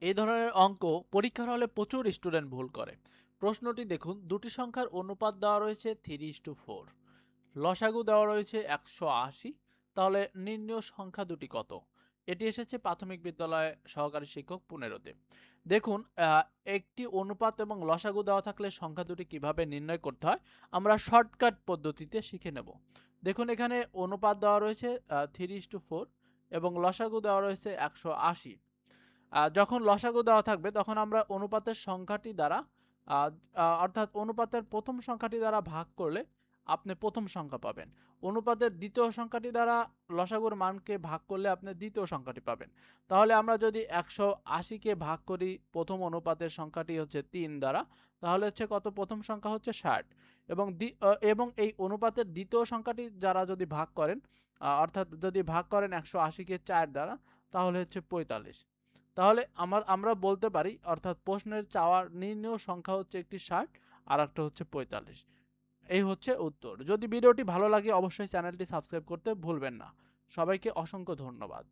এই ধরনের অঙ্ক পরীক্ষার হলে প্রচুর স্টুডেন্ট ভুল করে। প্রশ্নটি দেখুন, দুটি সংখ্যার অনুপাত দেওয়া রয়েছে 3:4, লসাগু দেওয়া রয়েছে 180, তাহলে নির্ণেয় সংখ্যা দুটি কত? এটি এসেছে প্রাথমিক বিদ্যালয়ে সহকারী শিক্ষক 15-তে। দেখুন, একটি অনুপাত এবং লসাগু দেওয়া থাকলে সংখ্যা দুটি কিভাবে নির্ণয় করতে হয় আমরা শর্টকাট পদ্ধতিতে শিখে নেব। দেখুন, এখানে অনুপাত দেওয়া রয়েছে 3:4 এবং লসাগু দেওয়া রয়েছে 180। যখন লসাগু দেওয়া থাকবে তখন আমরা অনুপাতের সংখ্যাটি দ্বারা অর্থাৎ অনুপাতের প্রথম সংখ্যাটি দ্বারা ভাগ করলে আপনি প্রথম সংখ্যা পাবেন। অনুপাতের দ্বিতীয় সংখ্যাটি দ্বারা লসাগুর মানকে ভাগ করলে আপনি দ্বিতীয় সংখ্যাটি পাবেন। তাহলে আমরা যদি 180-কে ভাগ করি প্রথম অনুপাতের সংখ্যাটি হচ্ছে 3 দ্বারা, তাহলে হচ্ছে কত? প্রথম সংখ্যা হচ্ছে 60। এবং এই অনুপাতের দ্বিতীয় সংখ্যাটি যারা যদি ভাগ করেন, অর্থাৎ যদি ভাগ করেন 180-কে 4 দ্বারা, তাহলে হচ্ছে 45। তাহলে আমরা বলতে পারি, অর্থাৎ প্রশ্নের চাওয়ার নির্ণেয় সংখ্যা হচ্ছে একটি 60 আর একটা হচ্ছে 45। এই হচ্ছে উত্তর। যদি ভিডিওটি ভালো লাগে অবশ্যই চ্যানেলটি সাবস্ক্রাইব করতে ভুলবেন না। সবাইকে অসংখ্য ধন্যবাদ।